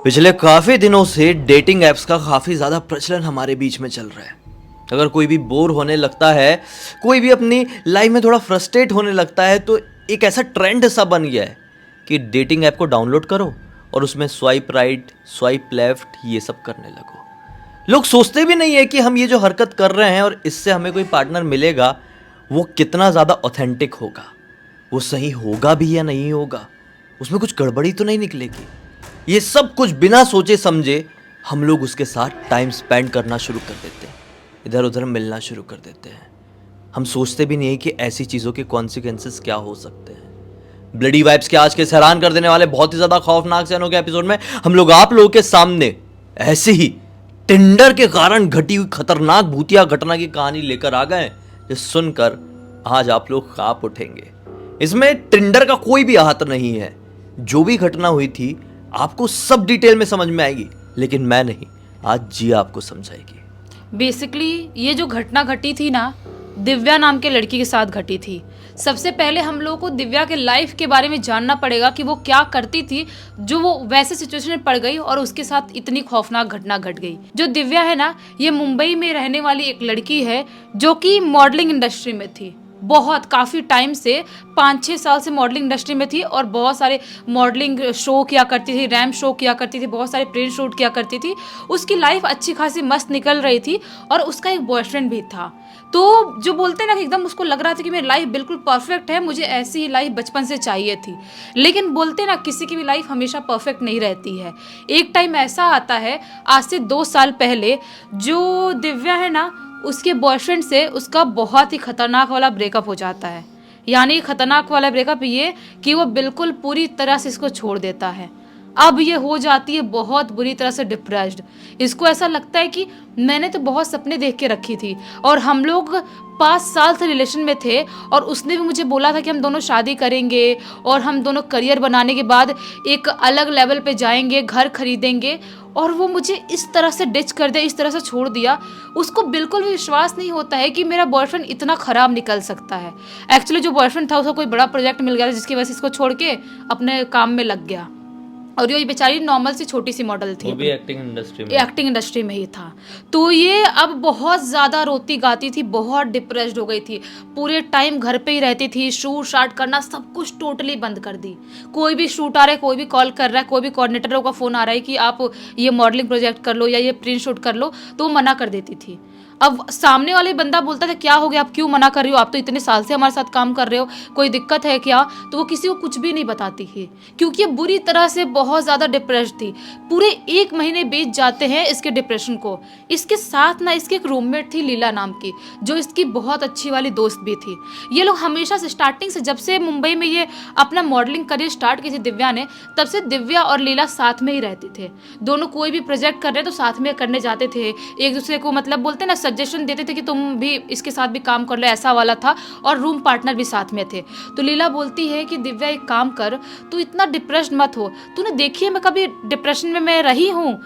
पिछले काफ़ी दिनों से डेटिंग ऐप्स का काफ़ी ज़्यादा प्रचलन हमारे बीच में चल रहा है। अगर कोई भी बोर होने लगता है, कोई भी अपनी लाइफ में थोड़ा फ्रस्ट्रेट होने लगता है, तो एक ऐसा ट्रेंड सा बन गया है कि डेटिंग ऐप को डाउनलोड करो और उसमें स्वाइप राइट, स्वाइप लेफ्ट ये सब करने लगो। लोग सोचते भी नहीं है कि हम ये जो हरकत कर रहे हैं और इससे हमें कोई पार्टनर मिलेगा, वो कितना ज़्यादा ऑथेंटिक होगा, वो सही होगा भी या नहीं होगा, उसमें कुछ गड़बड़ी तो नहीं निकलेगी। ये सब कुछ बिना सोचे समझे हम लोग उसके साथ टाइम स्पेंड करना शुरू कर देते हैं, इधर उधर मिलना शुरू कर देते हैं। हम सोचते भी नहीं है कि ऐसी चीज़ों के कॉन्सिक्वेंसेस क्या हो सकते हैं। ब्लडी वाइब्स के आज के हैरान कर देने वाले बहुत ही ज़्यादा खौफनाक सैनों के एपिसोड में हम लोग आप लोगों के सामने ऐसे ही टिंडर के कारण घटी हुई खतरनाक भूतिया घटना की कहानी लेकर आ गए, जो सुनकर आज आप लोग कांप उठेंगे। इसमें टिंडर का कोई भी हाथ नहीं है। जो भी घटना हुई थी आपको सब डिटेल में समझ में आएगी, लेकिन मैं नहीं, आज जी आपको समझाएगी। बेसिकली ये जो घटना घटी थी ना, दिव्या नाम के लड़की के साथ घटी थी। सबसे पहले हम लोगों को दिव्या के लाइफ के बारे में जानना पड़ेगा कि वो क्या करती थी जो वो वैसे सिचुएशन में पड़ गई और उसके साथ इतनी खौफनाक घटना घट गई। जो दिव्या है ना, ये मुंबई में रहने वाली एक लड़की है जो कि मॉडलिंग इंडस्ट्री में थी। बहुत काफ़ी टाइम से 5-6 साल से मॉडलिंग इंडस्ट्री में थी और बहुत सारे मॉडलिंग शो किया करती थी, रैम्प शो किया करती थी, बहुत सारे प्रिंट शूट किया करती थी। उसकी लाइफ अच्छी खासी मस्त निकल रही थी और उसका एक बॉयफ्रेंड भी था। तो जो बोलते हैं ना कि एकदम उसको लग रहा था कि मेरी लाइफ बिल्कुल परफेक्ट है, मुझे ऐसी ही लाइफ बचपन से चाहिए थी। लेकिन बोलते हैं ना, किसी की भी लाइफ हमेशा परफेक्ट नहीं रहती है। एक टाइम ऐसा आता है, आज से 2 साल पहले, जो दिव्या है ना, उसके बॉयफ्रेंड से उसका बहुत ही खतरनाक वाला ब्रेकअप हो जाता है। यानी खतरनाक वाला ब्रेकअप ये कि वो बिल्कुल पूरी तरह से इसको छोड़ देता है। अब ये हो जाती है बहुत बुरी तरह से डिप्रेस्ड। इसको ऐसा लगता है कि मैंने तो बहुत सपने देख के रखी थी और हम लोग 5 साल से रिलेशन में थे और उसने भी मुझे बोला था कि हम दोनों शादी करेंगे और हम दोनों करियर बनाने के बाद एक अलग लेवल पे जाएंगे, घर खरीदेंगे, और वो मुझे इस तरह से डिच कर दिया, इस तरह से छोड़ दिया। उसको बिल्कुल भी विश्वास नहीं होता है कि मेरा बॉयफ्रेंड इतना ख़राब निकल सकता है। एक्चुअली जो बॉयफ्रेंड था उसको कोई बड़ा प्रोजेक्ट मिल गया था जिसकी वजह से इसको छोड़ के अपने काम में लग गया। और ये बेचारी नॉर्मल सी छोटी सी मॉडल थी, वो भी एक्टिंग इंडस्ट्री में ही था। तो ये अब बहुत ज़्यादा रोती गाती थी, बहुत डिप्रेस्ड हो गई थी। पूरे टाइम घर पे ही रहती थी, शूट शाट करना सब कुछ टोटली बंद कर दी। कोई भी शूट आ रहा है, कोई भी कॉल कर रहा है, कोई भी कोऑर्डिनेटर का फ़ोन आ रहा है कि आप ये मॉडलिंग प्रोजेक्ट कर लो या ये प्रिंट शूट कर लो, तो वो मना कर देती थी। अब सामने वाले बंदा बोलता था क्या हो गया, आप क्यों मना कर रही हो, आप तो इतने साल से हमारे साथ काम कर रहे हो, कोई दिक्कत है क्या? तो वो किसी को कुछ भी नहीं बताती थी क्योंकि ये बुरी तरह से बहुत ज़्यादा डिप्रेस्ड थी। पूरे 1 महीने बीत जाते हैं इसके डिप्रेशन को। इसके साथ ना इसकी एक रूममेट थी लीला नाम की, जो इसकी बहुत अच्छी वाली दोस्त भी थी। ये लोग हमेशा से स्टार्टिंग से, जब से मुंबई में ये अपना मॉडलिंग करियर स्टार्ट की थी दिव्या ने, तब से दिव्या और लीला साथ में ही रहते थे। दोनों कोई भी प्रोजेक्ट कर रहे तो साथ में करने जाते थे, एक दूसरे को मतलब बोलते ना सजेशन देते थे कि तुम भी इसके साथ भी काम कर लो, ऐसा वाला था। और रूम पार्टनर भी साथ में थे। तो लीला बोलती है कि दिव्या एक काम कर, तू इतना डिप्रेस्ड मत हो। तूने देखी है मैं कभी डिप्रेशन में मैं रही हूँ?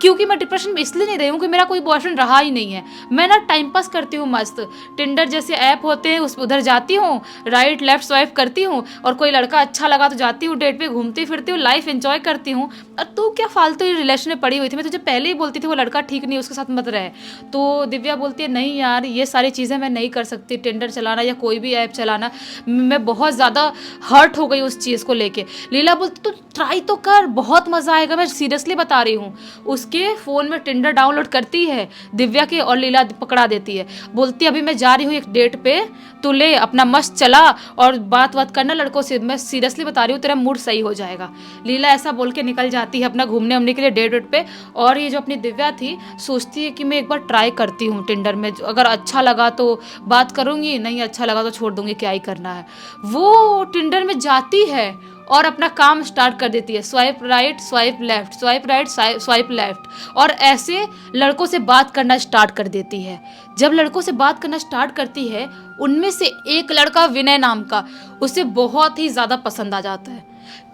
क्योंकि मैं डिप्रेशन में इसलिए नहीं रही हूँ कि मेरा कोई बॉयफ्रेंड रहा ही नहीं है। मैं ना टाइम पास करती हूँ मस्त, टिंडर जैसे ऐप होते हैं उस उधर जाती हूँ, राइट लेफ्ट स्वाइप करती हूँ, और कोई लड़का अच्छा लगा तो जाती हूँ डेट पे, घूमती फिरती हूँ, लाइफ एंजॉय करती हूँ। और तू क्या फालतू रिलेशन में पड़ी हुई थी? मैं तुझे पहले ही बोलती थी वो लड़का ठीक नहीं, उसके साथ मत रहे। तो दिव्या बोलती है नहीं यार, ये सारी चीज़ें मैं नहीं कर सकती, टिंडर चलाना या कोई भी ऐप चलाना। मैं बहुत ज़्यादा हर्ट हो गई उस चीज़ को लेके। लीला बोलती तू ट्राई तो कर, बहुत मज़ा आएगा, मैं सीरियसली बता रही हूँ। उसके फ़ोन में टिंडर डाउनलोड करती है दिव्या के और लीला पकड़ा देती है। बोलती है अभी मैं जा रही हूँ एक डेट पे, तू ले अपना मस्त चला और बात करना लड़कों से, मैं सीरियसली बता रही हूँ तेरा मूड सही हो जाएगा। लीला ऐसा बोल के निकल जाती है अपना घूमने उमने के लिए डेट पे। और ये जो अपनी दिव्या थी सोचती है कि मैं एक बार ट्राई करती हूँ टिंडर में, अगर अच्छा लगा तो बात करूँगी, नहीं अच्छा लगा तो छोड़ दूँगी, क्या ही करना है। वो टिंडर में जाती है और अपना काम स्टार्ट कर देती है, swipe right swipe left, swipe right swipe left, और ऐसे लड़कों से बात करना स्टार्ट कर देती है। जब लड़कों से बात करना स्टार्ट करती है, उनमें से एक लड़का विनय नाम का उसे बहुत ही ज़्यादा पसंद आ जाता है।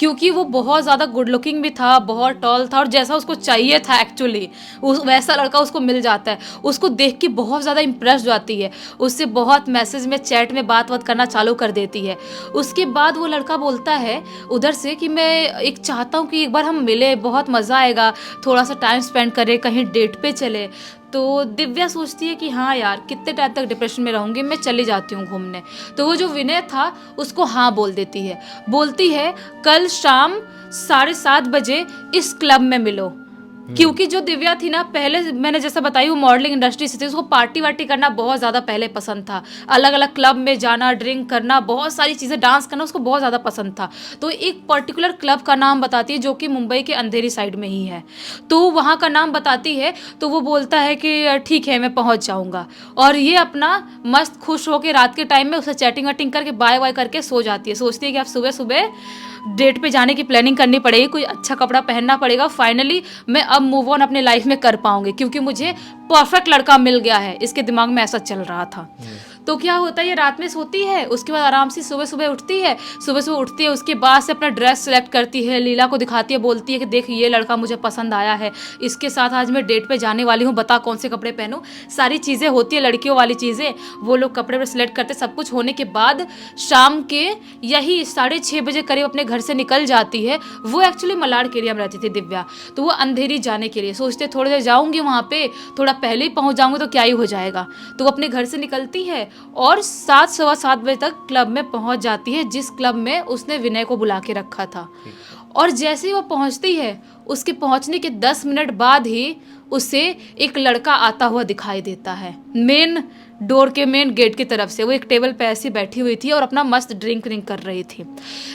क्योंकि वो बहुत ज़्यादा गुड लुकिंग भी था, बहुत टॉल था और जैसा उसको चाहिए था एक्चुअली वैसा लड़का उसको मिल जाता है। उसको देख के बहुत ज़्यादा इम्प्रेस जाती है, उससे बहुत मैसेज में चैट में बात करना चालू कर देती है। उसके बाद वो लड़का बोलता है उधर से कि मैं एक चाहता हूँ कि एक बार हम मिले, बहुत मज़ा आएगा, थोड़ा सा टाइम स्पेंड करें, कहीं डेट पे चले। तो दिव्या सोचती है कि हाँ यार कितने टाइम तक डिप्रेशन में रहूँगी, मैं चली जाती हूँ घूमने। तो वो जो विनय था उसको हाँ बोल देती है, बोलती है कल शाम 7:30 बजे इस क्लब में मिलो। क्योंकि जो दिव्या थी ना, पहले मैंने जैसा बताई वो मॉडलिंग इंडस्ट्री से थी, उसको पार्टी वार्टी करना बहुत ज़्यादा पहले पसंद था, अलग अलग क्लब में जाना, ड्रिंक करना, बहुत सारी चीज़ें, डांस करना उसको बहुत ज़्यादा पसंद था। तो एक पर्टिकुलर क्लब का नाम बताती है जो कि मुंबई के अंधेरी साइड में ही है, तो वहाँ का नाम बताती है। तो वो बोलता है कि ठीक है मैं पहुँच जाऊँगा, और ये अपना मस्त खुश होकर रात के टाइम में उसे चैटिंग वैटिंग करके बाय बाय करके सो जाती है। सोचती है कि अब सुबह सुबह डेट पे जाने की प्लानिंग करनी पड़ेगी, कोई अच्छा कपड़ा पहनना पड़ेगा, फाइनली मैं अब मूव ऑन अपने लाइफ में कर पाऊंगी क्योंकि मुझे परफेक्ट लड़का मिल गया है। इसके दिमाग में ऐसा चल रहा था। तो क्या होता है, ये रात में सोती है, उसके बाद आराम से सुबह सुबह उठती है, उसके बाद से अपना ड्रेस सेलेक्ट करती है, लीला को दिखाती है, बोलती है कि देख ये लड़का मुझे पसंद आया है, इसके साथ आज मैं डेट पे जाने वाली हूँ, बता कौन से कपड़े पहनूं। सारी चीज़ें होती है लड़कियों वाली चीज़ें, वो लोग कपड़े पर सिलेक्ट करते, सब कुछ होने के बाद शाम के यही 6:30 बजे करीब अपने घर से निकल जाती है। वो एक्चुअली मलाड एरिया में रहती थी दिव्या, तो वो अंधेरी जाने के लिए सोचते थोड़ी देर जाऊँगी वहाँ पे, थोड़ा पहले ही पहुँच जाऊँगी तो क्या ही हो जाएगा। तो वो अपने घर से निकलती है और 7, सवा 7 बजे तक क्लब में पहुंच जाती है, जिस क्लब में उसने विनय को बुला के रखा था। और जैसे ही वो पहुंचती है, उसके पहुंचने के 10 मिनट बाद ही उसे एक लड़का आता हुआ दिखाई देता है, मेन डोर के मेन गेट की तरफ से। वो एक टेबल पे ऐसी बैठी हुई थी और अपना मस्त ड्रिंक कर रही थी।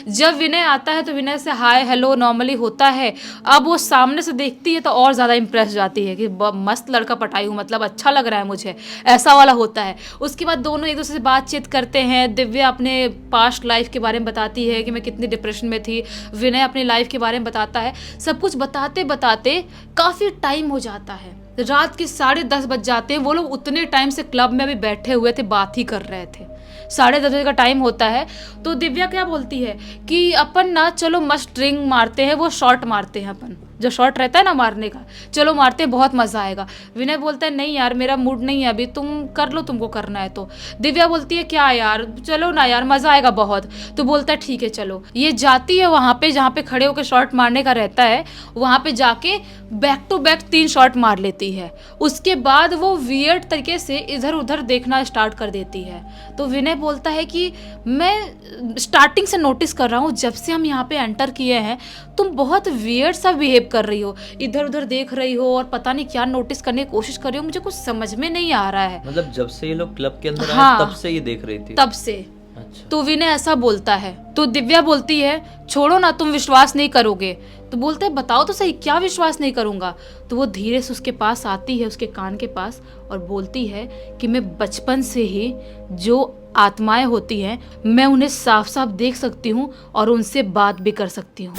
जब विनय आता है तो विनय से हाय हेलो नॉर्मली होता है। अब वो सामने से देखती है तो और ज़्यादा इम्प्रेस जाती है कि मस्त लड़का पटाई हूँ, मतलब अच्छा लग रहा है मुझे, ऐसा वाला होता है। उसके बाद दोनों एक दूसरे से बातचीत करते हैं। दिव्या अपने पास्ट लाइफ के बारे में बताती है कि मैं कितनी डिप्रेशन में थी, विनय अपनी लाइफ के बारे में बताता है। सब कुछ बताते बताते काफ़ी टाइम हो जाता है, रात के 10:30 बज जाते हैं। वो लोग उतने टाइम से क्लब में अभी बैठे हुए थे, बात ही कर रहे थे। 10:30 बजे का टाइम होता है। तो दिव्या क्या बोलती है कि अपन ना चलो मस्त ड्रिंक मारते हैं, वो शॉट मारते हैं, अपन जो शॉट रहता है ना मारने का, चलो मारते हैं, बहुत मज़ा आएगा। विनय बोलता है नहीं यार मेरा मूड नहीं है अभी, तुम कर लो, तुमको करना है तो। दिव्या बोलती है क्या यार, चलो ना यार मज़ा आएगा बहुत। तो बोलता है ठीक है चलो। ये जाती है वहाँ पे जहाँ पे खड़े होकर शॉट मारने का रहता है, वहाँ पे जाके बैक टू बैक 3 शॉट मार लेती है। उसके बाद वो वियर्ड तरीके से इधर उधर देखना स्टार्ट कर देती है। तो विनय बोलता है कि मैं स्टार्टिंग से नोटिस कर रहा हूँ, जब से हम यहाँ पे एंटर किए हैं तुम बहुत वियर्ड सा बिहेव कर रही हो, इधर उधर देख रही हो और पता नहीं क्या नोटिस करने की कोशिश कर रही हो, मुझे कुछ समझ में नहीं आ रहा है। मतलब जब से ये लोग क्लब के अंदर हाँ, आए तब से ये देख रही थी? तब से। अच्छा। तो विनय ऐसा बोलता है। तो दिव्या बोलती है छोड़ो ना, तुम विश्वास नहीं करोगे। तो बोलता है बताओ तो सही क्या विश्वास नहीं करूंगा। तो वो धीरे से उसके पास आती है, उसके कान के पास, और बोलती है कि मैं बचपन से ही जो आत्माएं होती हैं मैं उन्हें साफ साफ देख सकती हूँ और उनसे बात भी कर सकती हूँ।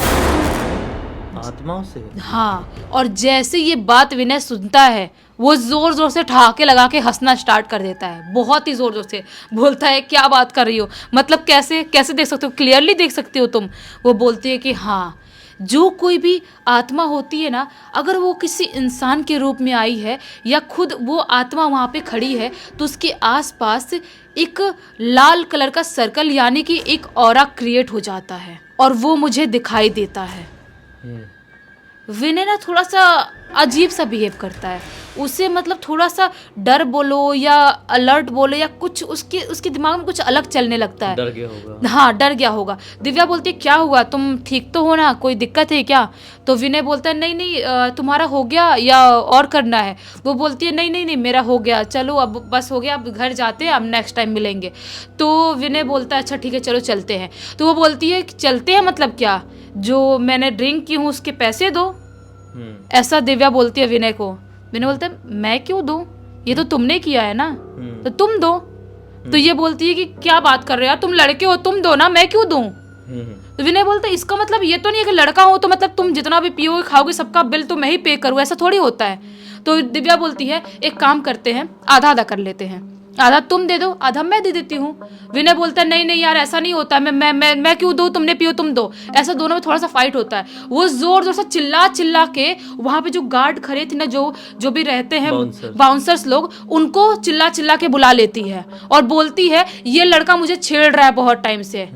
आत्माओं से? हाँ, और जैसे ये बात विनय सुनता है वो जोर जोर से ठहाके लगा के हंसना स्टार्ट कर देता है, बहुत ही जोर जोर से। बोलता है क्या बात कर रही हो, मतलब कैसे कैसे देख सकते हो, क्लियरली देख सकती हो तुम। वो बोलती है कि हाँ, जो कोई भी आत्मा होती है ना, अगर वो किसी इंसान के रूप में आई है या खुद वो आत्मा वहाँ पे खड़ी है तो उसके आसपास एक लाल कलर का सर्कल यानी कि एक ऑरा क्रिएट हो जाता है और वो मुझे दिखाई देता है। विनय ना थोड़ा सा अजीब सा बिहेव करता है, उसे मतलब थोड़ा सा डर बोलो या अलर्ट बोलो या कुछ उसके दिमाग में कुछ अलग चलने लगता है। डर गया होगा। हाँ, डर गया होगा। दिव्या बोलती है क्या हुआ, तुम ठीक तो हो ना, कोई दिक्कत है क्या? तो विनय बोलता है नहीं नहीं तुम्हारा हो गया या और करना है? वो बोलती है नहीं नहीं नहीं मेरा हो गया, चलो अब बस हो गया, अब घर जाते हैं, अब नेक्स्ट टाइम मिलेंगे। तो विनय बोलता है अच्छा ठीक है चलो चलते हैं। तो वो बोलती है चलते हैं मतलब क्या, जो मैंने ड्रिंक की हूँ उसके पैसे दो, ऐसा दिव्या बोलती है विनय को। विनय बोलता है मैं क्यों दूं, ये तो तुमने किया है ना, तो तुम दो। तो ये बोलती है कि क्या बात कर रहे हो, तुम लड़के हो तुम दो ना, मैं क्यों दूं? तो विनय बोलता है इसका मतलब ये तो नहीं है कि लड़का हो तो मतलब तुम जितना भी पियोगे खाओगे सबका बिल तो मैं ही पे करूँ, ऐसा थोड़ी होता है। तो दिव्या बोलती है एक काम करते हैं, आधा आधा कर लेते हैं। आधा तुम दे दो, आधा मैं दे देती हूँ। विनय बोलता है नहीं नहीं यार ऐसा नहीं होता, मैं क्यों दूँ, तुमने पियो तुम दो। ऐसा दोनों में थोड़ा सा फाइट होता है। वो जोर जोर से चिल्ला चिल्ला के वहां पे जो गार्ड खड़े थे ना, जो भी रहते हैं बाउंसर्स लोग, उनको चिल्ला चिल्ला के बुला लेती है और बोलती है ये लड़का मुझे छेड़ रहा है बहुत टाइम से।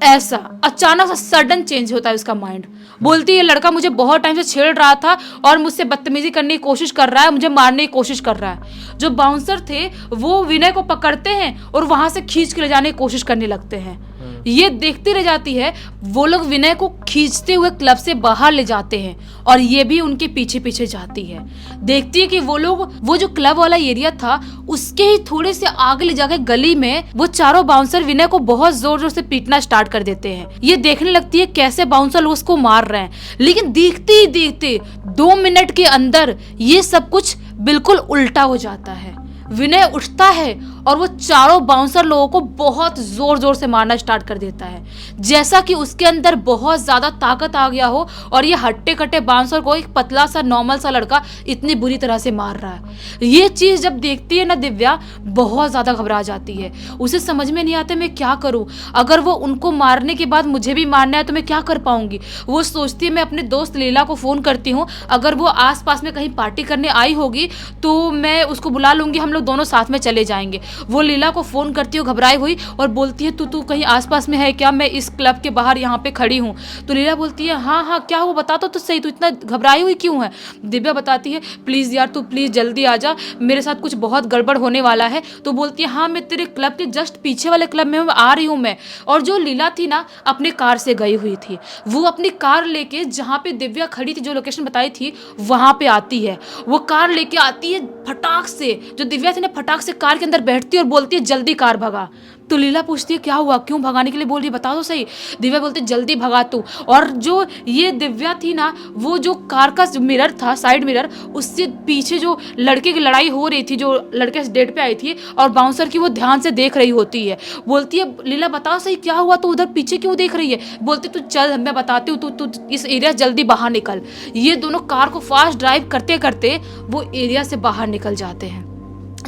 ऐसा अचानक से सडन चेंज होता है उसका माइंड। बोलती है लड़का मुझे बहुत टाइम से छेड़ रहा था और मुझसे बदतमीजी करने की कोशिश कर रहा है, मुझे मारने की कोशिश कर रहा है। जो बाउंसर थे वो विनय को पकड़ते हैं और वहां से खींच के ले जाने की कोशिश करने लगते हैं। ये देखती रह जाती है। वो लोग विनय को खींचते हुए क्लब से बाहर ले जाते हैं और ये भी उनके पीछे पीछे जाती है। देखती है कि वो जो क्लब वाला एरिया था उसके ही थोड़े से आगे ले जाकर गली में वो चारों बाउंसर विनय को बहुत जोर जोर से पीटना स्टार्ट कर देते हैं। ये देखने लगती है कैसे बाउंसर लोग उसको मार रहे हैं, लेकिन देखते ही देखते 2 मिनट के अंदर ये सब कुछ बिल्कुल उल्टा हो जाता है। विनय उठता है और वो चारों बाउंसर लोगों को बहुत जोर जोर से मारना स्टार्ट कर देता है, जैसा कि उसके अंदर बहुत ज्यादा ताकत आ गया हो और ये हट्टे कट्टे बाउंसर को एक पतला सा नॉर्मल सा लड़का इतनी बुरी तरह से मार रहा है। ये चीज जब देखती है ना दिव्या, बहुत ज्यादा घबरा जाती है। उसे समझ में नहीं आता मैं क्या करूं, अगर वो उनको मारने के बाद मुझे भी मारना है तो मैं क्या कर पाऊंगी। वो सोचती है मैं अपने दोस्त लीला को फोन करती हूँ, अगर वो आस पास में कहीं पार्टी करने आई होगी तो मैं उसको बुला लूंगी, हम लोग दोनों साथ में चले जाएंगे। वो लीला को फोन करती है घबराई हुई और बोलती है तू कहीं आसपास में है क्या, मैं इस क्लब के बाहर यहाँ पे खड़ी हूँ। तो लीला बोलती है हाँ हाँ क्या हुआ बता तो सही, तू इतना घबराई हुई क्यों है। दिव्या बताती है प्लीज यार तू प्लीज जल्दी आ जा, मेरे साथ कुछ बहुत गड़बड़ होने वाला है। तो बोलती है हाँ मैं तेरे क्लब के जस्ट पीछे वाले क्लब में आ रही हूँ मैं। और जो लीला थी ना अपने कार से गई हुई थी, वो अपनी कार लेके जहाँ पे दिव्या खड़ी थी, जो लोकेशन बताई थी वहां पे आती है। वो कार लेके आती है फटाक से, जो दिव्या थी ना फटाक से कार के अंदर बैठती है और बोलती है जल्दी कार भगा। तो लीला पूछती है क्या हुआ, क्यों भगाने के लिए बोल रही, बता दो सही। दिव्या बोलती है जल्दी भगा तू। और जो ये दिव्या थी ना, वो जो कार का मिरर था, साइड मिरर, उससे पीछे जो लड़के की लड़ाई हो रही थी, जो लड़के इस डेट पे आई थी और बाउंसर की वो ध्यान से देख रही होती है। बोलती है लीला बताओ सही क्या हुआ, तो उधर पीछे क्यों देख रही है। बोलती तू चल मैं बताती हूँ, तू इस एरिया जल्दी बाहर निकल। ये दोनों कार को फास्ट ड्राइव करते करते वो एरिया से बाहर निकल जाते हैं।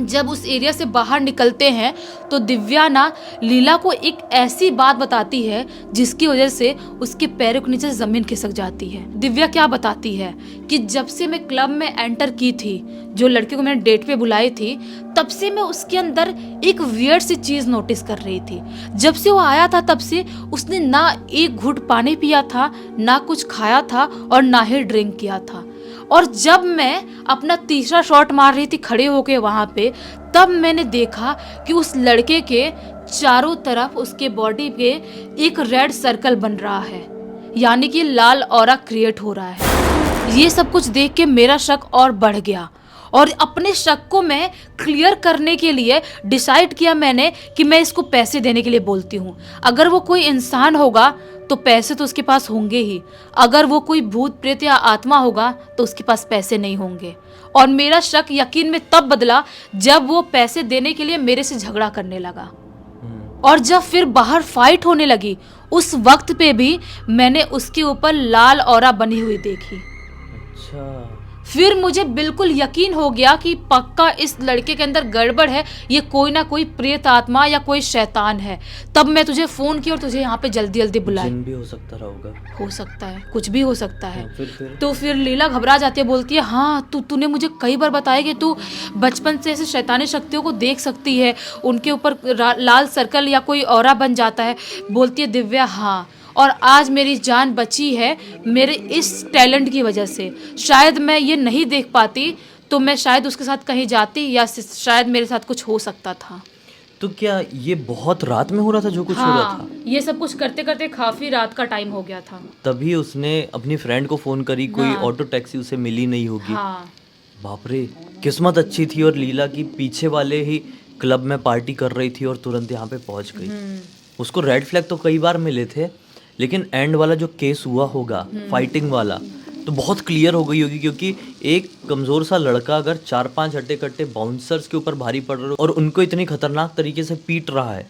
जब उस एरिया से बाहर निकलते हैं तो दिव्या ना लीला को एक ऐसी बात बताती है जिसकी वजह से उसके पैरों के नीचे जमीन खिसक जाती है। दिव्या क्या बताती है कि जब से मैं क्लब में एंटर की थी, जो लड़के को मैंने डेट पे बुलाई थी, तब से मैं उसके अंदर एक वियर्ड सी चीज नोटिस कर रही थी। जब से वो आया था तब से उसने ना एक घूंट पानी पिया था, ना कुछ खाया था और ना ही ड्रिंक किया था। और जब मैं अपना तीसरा शॉट मार रही थी खड़े होके वहां पे, तब मैंने देखा कि उस लड़के के चारों तरफ उसके बॉडी पे एक रेड सर्कल बन रहा है, यानी कि लाल ऑरा क्रिएट हो रहा है। ये सब कुछ देख के मेरा शक और बढ़ गया और अपने शक को मैं क्लियर करने के लिए डिसाइड किया मैंने कि मैं इसको पैसे देने के लिए बोलती हूँ। अगर वो कोई इंसान होगा तो पैसे तो उसके पास होंगे ही, अगर वो कोई भूत प्रेत या आत्मा होगा तो उसके पास पैसे नहीं होंगे। और मेरा शक यकीन में तब बदला जब वो पैसे देने के लिए मेरे से झगड़ा करने लगा। और जब फिर बाहर फाइट होने लगी, उस वक्त पे भी मैंने उसके ऊपर लाल ऑरा बनी हुई देखी। अच्छा। फिर मुझे बिल्कुल यकीन हो गया कि पक्का इस लड़के के अंदर गड़बड़ है, ये कोई ना कोई प्रेत आत्मा या कोई शैतान है। तब मैं तुझे फोन किया और तुझे यहाँ पे जल्दी जल्दी बुलाया। जिन भी हो सकता होगा, हो सकता है, कुछ भी हो सकता है। फिर? तो फिर लीला घबरा जाती है, बोलती है हाँ तूने मुझे कई बार बताया कि तू बचपन से ऐसे शैतानी शक्तियों को देख सकती है, उनके ऊपर लाल सर्कल या कोई ऑरा बन जाता है। बोलती है दिव्या हाँ, और आज मेरी जान बची है मेरे इस टैलेंट की वजह से। शायद मैं ये नहीं देख पाती तो मैं शायद उसके साथ कहीं जाती या शायद मेरे साथ कुछ हो सकता था। तो क्या ये बहुत रात में हो रहा था जो कुछ हो रहा था? ये सब कुछ करते करते काफी रात का टाइम हो गया था। तभी उसने अपनी फ्रेंड को फोन करी, कोई ऑटो टैक्सी उसे मिली नहीं होगी। बाप रे, किस्मत अच्छी थी और लीला की पीछे वाले ही क्लब में पार्टी कर रही थी और तुरंत यहाँ पे पहुंच गई। उसको रेड फ्लैग तो कई बार मिले थे, लेकिन एंड वाला जो केस हुआ होगा फाइटिंग वाला, तो बहुत क्लियर हो गई होगी, क्योंकि एक कमज़ोर सा लड़का अगर 4-5 हट्टे कट्टे बाउंसर्स के ऊपर भारी पड़ रहा है और उनको इतनी खतरनाक तरीके से पीट रहा है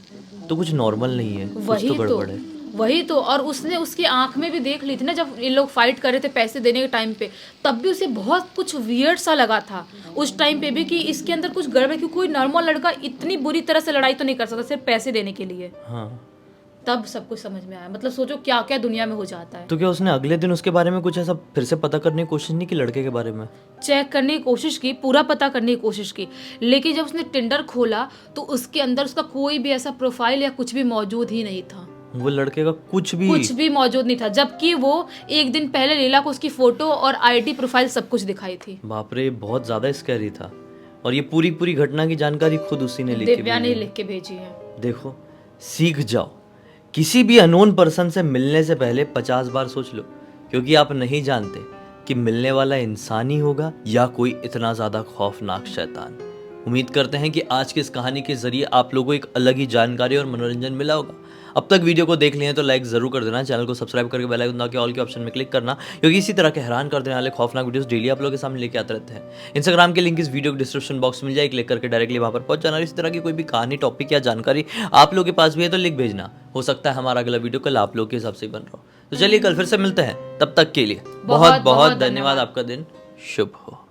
तो कुछ नॉर्मल नहीं है, कुछ तो गड़बड़ है। वही तो। और उसने उसकी आंख में भी देख ली थी ना, जब ये लोग फाइट कर रहे थे पैसे देने के टाइम पे, तब भी उसे बहुत कुछ वियर्ड सा लगा था उस टाइम पे भी कि इसके अंदर कुछ गड़बड़ है, क्योंकि कोई नॉर्मल लड़का इतनी बुरी तरह से लड़ाई तो नहीं कर सकता सिर्फ पैसे देने के लिए। हाँ। तब सब कुछ समझ में आया, मतलब सोचो क्या क्या दुनिया में हो जाता है। तो क्या उसने अगले दिन उसके बारे में कुछ ऐसा फिर से पता करने की कोशिश नहीं की लड़के के बारे में? चेक करने की कोशिश की, पूरा पता करने की कोशिश की, लेकिन जब उसने टिंडर खोला तो उसके अंदर उसका कोई भी ऐसा प्रोफाइल या कुछ भी मौजूद ही नहीं था। वो लड़के का कुछ भी मौजूद नहीं था, जबकि वो एक दिन पहले लीला को उसकी फोटो और आईडी प्रोफाइल सब कुछ दिखाई थी। बाप रे, बहुत ज्यादा स्कैरी था। और ये पूरी पूरी घटना की जानकारी खुद उसी ने दिव्या ने लिख के भेजी है। देखो, सीख जाओ, किसी भी अननोन पर्सन से मिलने से पहले 50 बार सोच लो, क्योंकि आप नहीं जानते कि मिलने वाला इंसान ही होगा या कोई इतना ज्यादा खौफनाक शैतान। उम्मीद करते हैं कि आज की इस कहानी के जरिए आप लोगों को एक अलग ही जानकारी और मनोरंजन मिला होगा। अब तक वीडियो को देख लिए तो लाइक जरूर कर देना, चैनल को सब्सक्राइब करके बेल आइकन दबा के ऑल के ऑप्शन में क्लिक करना, क्योंकि इसी तरह के हैरान कर देने वाले खौफनाक वीडियोस डेली आप लोगों के सामने लेके आते रहते हैं। इंस्टाग्राम के लिंक इस वीडियो के डिस्क्रिप्शन बॉक्स में मिल जाए, क्लिक करके डायरेक्टली वहां पर पहुंच जाना। इसी तरह की कोई भी कहानी, टॉपिक या जानकारी आप लोगों के पास भी है तो लिख भेजना, हो सकता है हमारा अगला वीडियो कल आप लोग के हिसाब से बन रहा हो। तो चलिए कल फिर से मिलते हैं, तब तक के लिए बहुत बहुत धन्यवाद। आपका दिन शुभ हो।